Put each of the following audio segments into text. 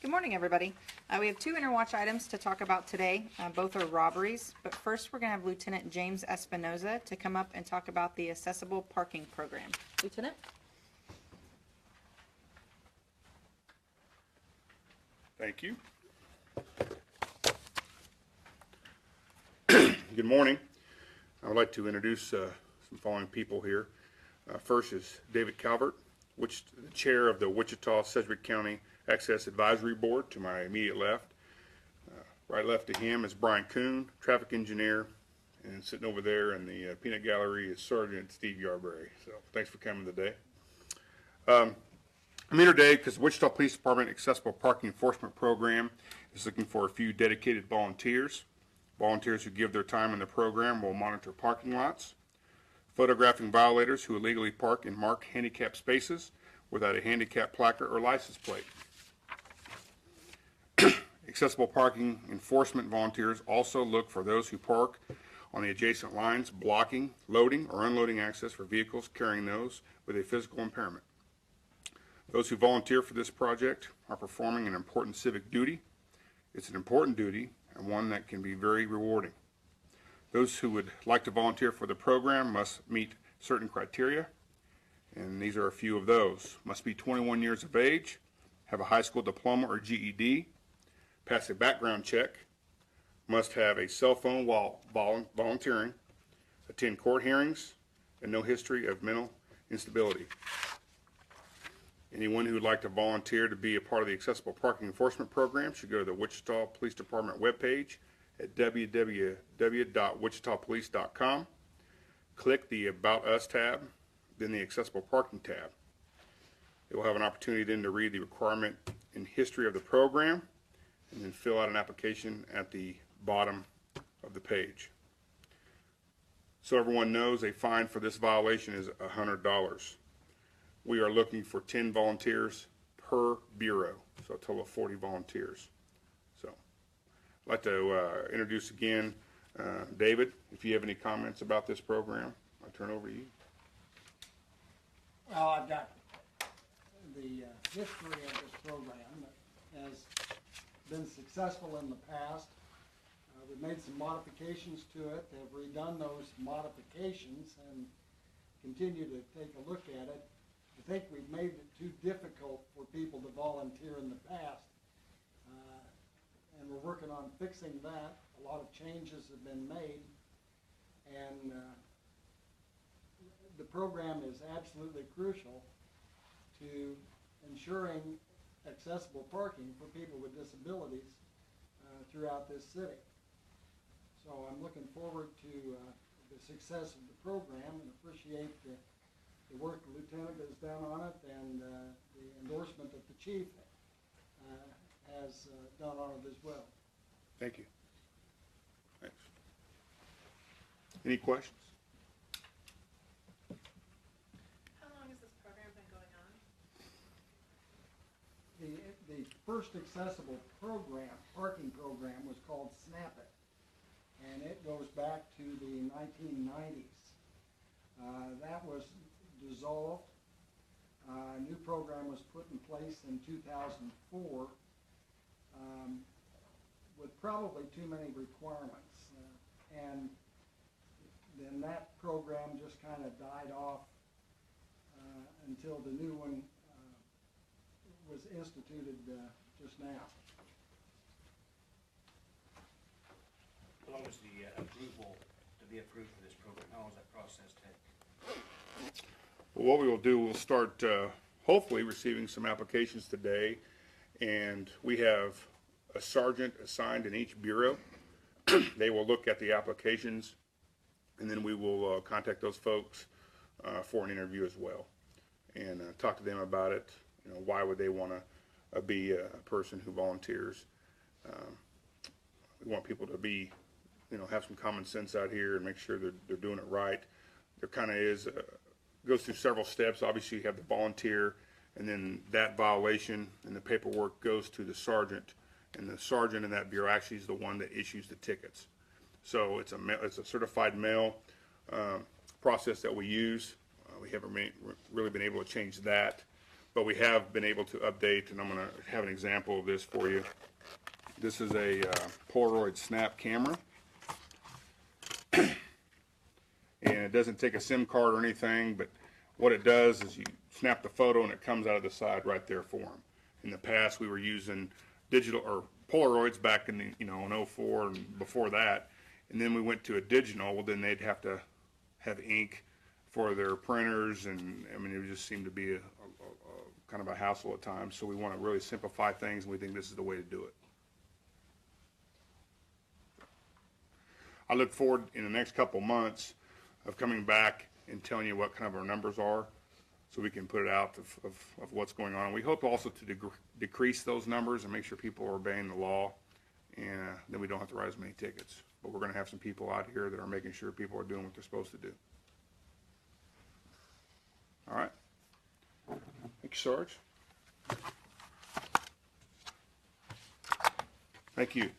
Good morning, everybody. We have two interwatch items to talk about today. Both are robberies, but first we're going to have Lieutenant James Espinoza to come up and talk about the accessible parking program. Lieutenant? Thank you. Good morning. I would like to introduce some following people here. First is David Calvert, the chair of the Wichita-Sedgwick County Access Advisory Board, to my immediate left. Right left to him is Brian Kuhn, traffic engineer, and sitting over there in the peanut gallery is Sergeant Steve Yarberry. So thanks for coming today. I'm here today because the Wichita Police Department Accessible Parking Enforcement Program is looking for a few dedicated volunteers. Volunteers who give their time in the program will monitor parking lots, photographing violators who illegally park in marked handicap spaces without a handicap placard or license plate. Accessible parking enforcement volunteers also look for those who park on the adjacent lines, blocking, loading, or unloading access for vehicles carrying those with a physical impairment. Those who volunteer for this project are performing an important civic duty. It's an important duty and one that can be very rewarding. Those who would like to volunteer for the program must meet certain criteria, and these are a few of those. Must be 21 years of age, have a high school diploma or GED, pass a background check, must have a cell phone while volunteering, attend court hearings, and no history of mental instability. Anyone who would like to volunteer to be a part of the Accessible Parking Enforcement Program should go to the Wichita Police Department webpage at www.wichitapolice.com. Click the About Us tab, then the Accessible Parking tab. You will have an opportunity then to read the requirement and history of the program, and then fill out an application at the bottom of the page. So everyone knows, a fine for this violation is $100. We are looking for 10 volunteers per bureau, so a total of 40 volunteers. So I'd like to introduce again David. If you have any comments about this program, I'll turn it over to you. Well, I've got the history of this program that has been successful in the past. We've made some modifications to it, have redone those modifications, and continue to take a look at it. I think we've made it too difficult for people to volunteer in the past, and we're working on fixing that. A lot of changes have been made, and the program is absolutely crucial to ensuring accessible parking for people with disabilities throughout this city. So I'm looking forward to the success of the program and appreciate the work the lieutenant has done on it, and the endorsement that the chief has done on it as well. Thank you. Thanks. Any questions? How long has this program been going on? The first accessible parking program was called Snap It, and it goes back to the 1990s. That was dissolved. A new program was put in place in 2004 with probably too many requirements, and then that program just kind of died off until the new one was instituted just now. How long does the approval to be approved for this program, how long does that process take? Well, what we will do, we'll start hopefully receiving some applications today, and we have a sergeant assigned in each bureau. They will look at the applications, and then we will contact those folks for an interview as well, and talk to them about it. You know, why would they want to be a person who volunteers? We want people to be, have some common sense out here and make sure they're doing it right. There kind of is goes through several steps. Obviously, you have the volunteer, and then that violation and the paperwork goes to the sergeant, and the sergeant in that bureau actually is the one that issues the tickets. So it's a certified mail process that we use. We haven't really been able to change that. but we have been able to update, and I'm going to have an example of this for you. This is a Polaroid snap camera, and it doesn't take a SIM card or anything, but what it does is you snap the photo and it comes out of the side right there for them. In the past, we were using digital or Polaroids back in the, in 04 and before that, and then we went to a digital. Well, then they'd have to have ink for their printers, and I mean, it just seemed to be a kind of a hassle at times. So we want to really simplify things, and we think this is the way to do it. I look forward in the next couple months of coming back and telling you what kind of our numbers are, so we can put it out of what's going on. We hope also to decrease those numbers and make sure people are obeying the law, and then we don't have to write as many tickets. But we're going to have some people out here that are making sure people are doing what they're supposed to do. All right. Thank you, Sarge. Thank you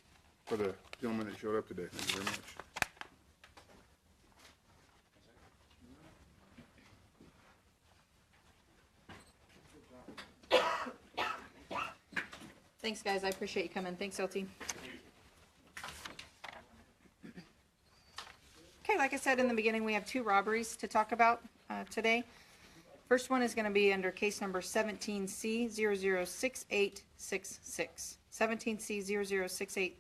for the gentleman that showed up today. Thank you very much. Thanks, guys. I appreciate you coming. Thanks, LT. Okay, like I said in the beginning, we have 2 robberies to talk about today. First one is going to be under case number 17C006866. 17C0068.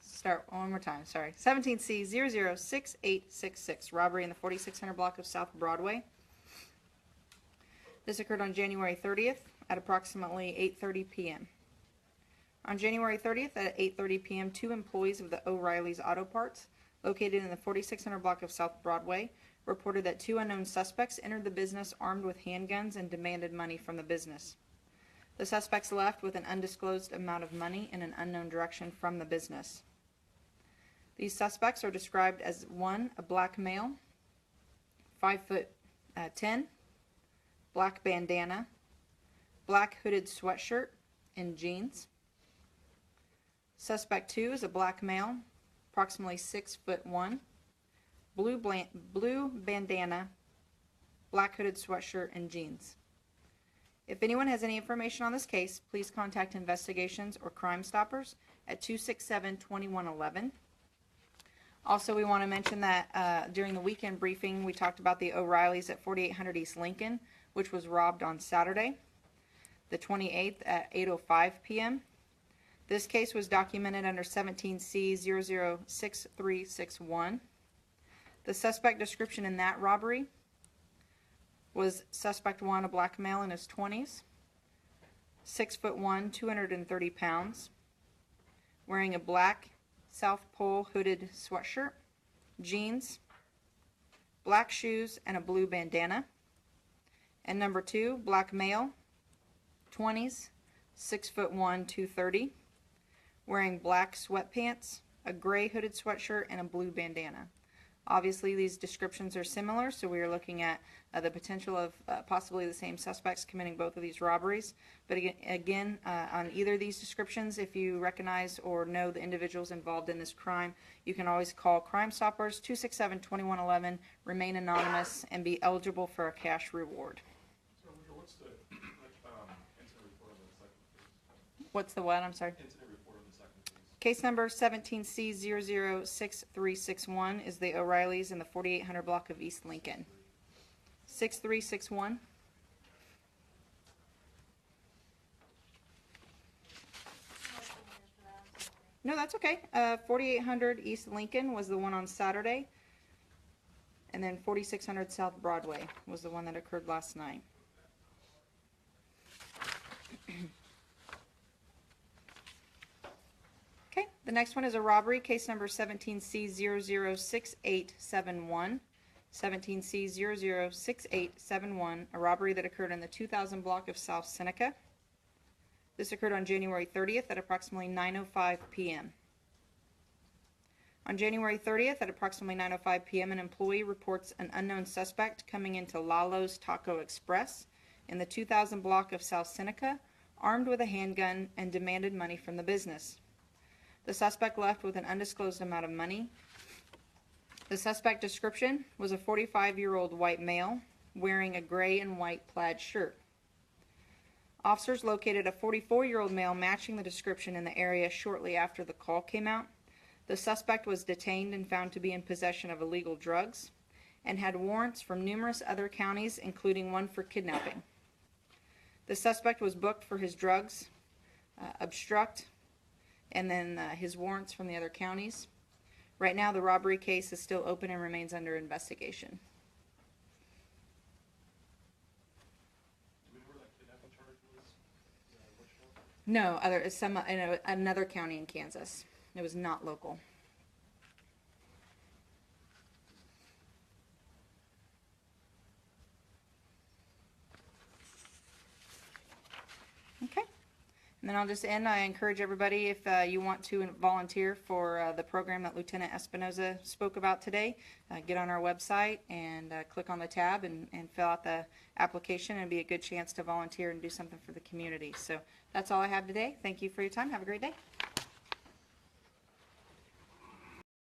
Start one more time. Sorry. 17C006866. Robbery in the 4600 block of South Broadway. This occurred on January 30th at approximately 8:30 p.m. On January 30th at 8:30 p.m., 2 employees of the O'Reilly's Auto Parts, located in the 4600 block of South Broadway, reported that 2 unknown suspects entered the business armed with handguns and demanded money from the business. The suspects left with an undisclosed amount of money in an unknown direction from the business. These suspects are described as 1, a black male, 5'10", black bandana, black hooded sweatshirt, and jeans. Suspect 2 is a black male, approximately 6'1", blue bandana, black hooded sweatshirt, and jeans. If anyone has any information on this case, please contact Investigations or Crime Stoppers at 267-2111. Also, we want to mention that during the weekend briefing, we talked about the O'Reillys at 4800 East Lincoln, which was robbed on Saturday, the 28th at 8:05 p.m. This case was documented under 17C006361. The suspect description in that robbery was suspect 1, a black male in his 20s, 6'1", 230 pounds, wearing a black South Pole hooded sweatshirt, jeans, black shoes, and a blue bandana. And number 2, black male, 20s, 6'1", 230, wearing black sweatpants, a gray hooded sweatshirt, and a blue bandana. Obviously, these descriptions are similar, so we are looking at the potential of possibly the same suspects committing both of these robberies. But again, on either of these descriptions, if you recognize or know the individuals involved in this crime, you can always call Crime Stoppers 267-2111, remain anonymous, and be eligible for a cash reward. So, what's the incident report on the second case? What's the what? I'm sorry. Incident report on the second case. Case number 17C006361 is the O'Reillys in the 4800 block of East Lincoln. 6361. No, that's okay. 4800 East Lincoln was the one on Saturday, and then 4600 South Broadway was the one that occurred last night. Okay, the next one is a robbery, case number 17C006871. 17C006871, a robbery that occurred in the 2000 block of South Seneca. This occurred on January 30th at approximately 9:05 p.m. On January 30th at approximately 9:05 p.m., an employee reports an unknown suspect coming into Lalo's Taco Express in the 2000 block of South Seneca, armed with a handgun, and demanded money from the business. The suspect left with an undisclosed amount of money. The suspect description was a 45-year-old white male, wearing a gray and white plaid shirt. Officers located a 44-year-old male matching the description in the area shortly after the call came out. The suspect was detained and found to be in possession of illegal drugs and had warrants from numerous other counties, including one for kidnapping. The suspect was booked for his drugs, obstruct, and then his warrants from the other counties. Right now, the robbery case is still open and remains under investigation. Do we know where that kidnapping charge was? Which one? No, another county in Kansas. It was not local. Okay. And then I'll just end. I encourage everybody, if you want to volunteer for the program that Lieutenant Espinoza spoke about today, get on our website and click on the tab and fill out the application, and be a good chance to volunteer and do something for the community. So that's all I have today. Thank you for your time. Have a great day.